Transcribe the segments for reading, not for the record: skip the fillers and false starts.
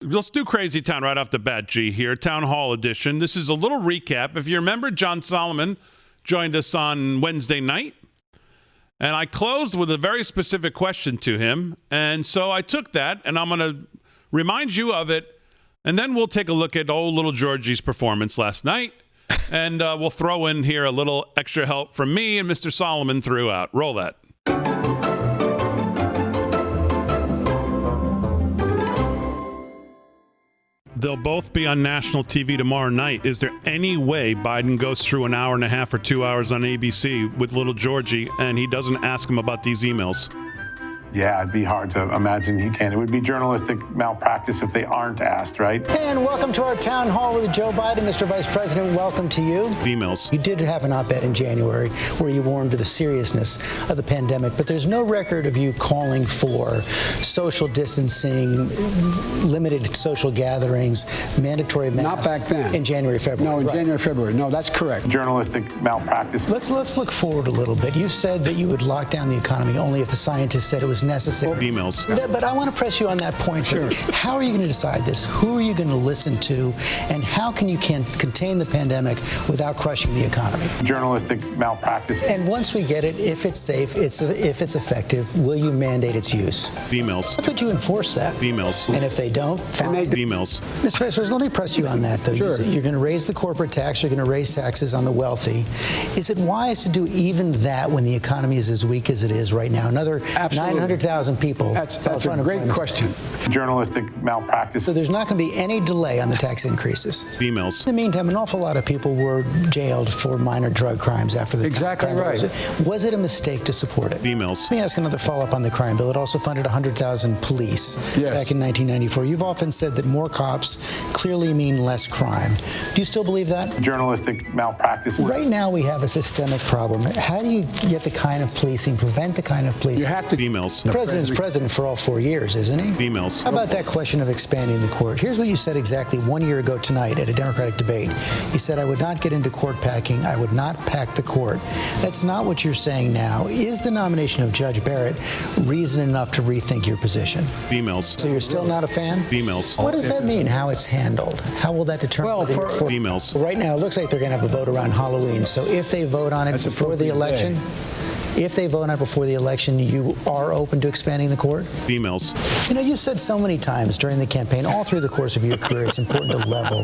Let's do Crazy Town right off the bat, G, here. Town Hall edition. This is a little recap. If you remember, John Solomon joined us on Wednesday night, and I closed with a very specific question to him. And so I took that, and I'm going to remind you of it, and then we'll take a look at old little Georgie's performance last night, and we'll throw in here a little extra help from me and Mr. Solomon throughout. Roll that. They'll both be on national TV tomorrow night. Is there any way Biden goes through an hour and a half or 2 hours on ABC with little Georgie and he doesn't ask him about these emails? Yeah, it'd be hard to imagine he can. It would be journalistic malpractice if they aren't asked, right? And welcome to our town hall with Joe Biden. Mr. Vice President, welcome to you. Emails. You did have an op-ed in January where you warned to the seriousness of the pandemic, but there's no record of you calling for social distancing, limited social gatherings, mandatory masks. Not back then. In January, February. No, in right. January, February. No, that's correct. Journalistic malpractice. Let's look forward a little bit. You said that you would lock down the economy only if the scientists said it was necessary. Emails. But I want to press you on that point. Sure. How are you going to decide this? Who are you going to listen to? And how can you contain the pandemic without crushing the economy? Journalistic malpractice. And once we get it, if it's safe, if it's effective, will you mandate its use? Emails. How could you enforce that? Emails. And if they don't, fine. Emails. Mr. President, let me press you on that, though. Sure. You're going to raise the corporate tax. You're going to raise taxes on the wealthy. Is it wise to do even that when the economy is as weak as it is right now? Another 900,000 people. That's a great question. Journalistic malpractice. So there's not going to be any delay on the tax increases. Emails. In the meantime, an awful lot of people were jailed for minor drug crimes after the Exactly right. Was it a mistake to support it? Emails. Let me ask another follow-up on the crime bill. It also funded 100,000 police back in 1994. You've often said that more cops clearly mean less crime. Do you still believe that? Journalistic malpractice. Right now, we have a systemic problem. How do you get the kind of policing, prevent the kind of policing? You have to. Emails. The president's president for all 4 years, isn't he? Emails. How about that question of expanding the court? Here's what you said exactly 1 year ago tonight at a Democratic debate. You said, I would not get into court packing. I would not pack the court. That's not what you're saying now. Is the nomination of Judge Barrett reason enough to rethink your position? Emails. So you're still not a fan? Emails. What does that mean, how it's handled? How will that determine? Well, for emails. Right now, it looks like they're going to have a vote around Halloween. So if they vote on it before the election, you are open to expanding the court? Emails. You know, you've said so many times during the campaign, all through the course of your career, it's important to level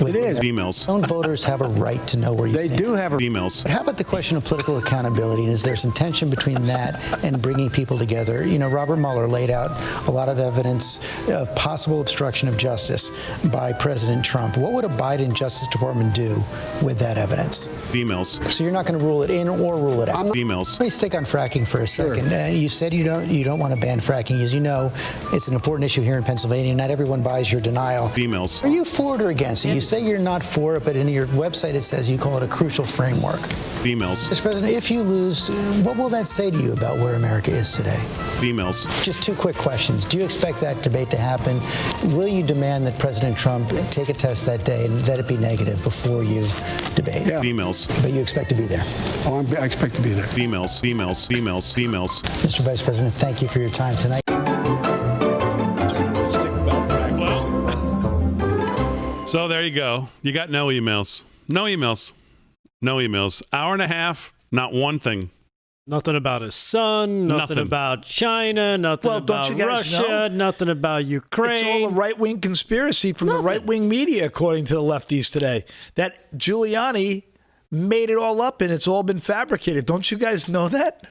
with It is. Emails. Don't voters have a right to know where you stand? They do have a Emails. But how about the question of political accountability? And is there some tension between that and bringing people together? You know, Robert Mueller laid out a lot of evidence of possible obstruction of justice by President Trump. What would a Biden Justice Department do with that evidence? Emails. So you're not going to rule it in or rule it out? Emails. Let me stick on fracking for a second. Sure. You said you don't want to ban fracking. As you know, it's an important issue here in Pennsylvania. Not everyone buys your denial. Emails. Are you for it or against it? You say you're not for it, but in your website it says you call it a crucial framework. Emails. Mr. President, if you lose, what will that say to you about where America is today? Emails. Just two quick questions. Do you expect that debate to happen? Will you demand that President Trump take a test that day and let it be negative before you debate? Yeah. Emails. But you expect to be there? Oh, I expect to be there. Emails. Emails. Emails. Emails. Mr. Vice President, thank you for your time tonight. So there you go. You got no emails. No emails. No emails. Hour and a half, not one thing. Nothing about his son, nothing about China, nothing about Russia, nothing about Ukraine. It's all a right-wing conspiracy from the right-wing media, according to the lefties today. That Giuliani made it all up and it's all been fabricated. Don't you guys know that?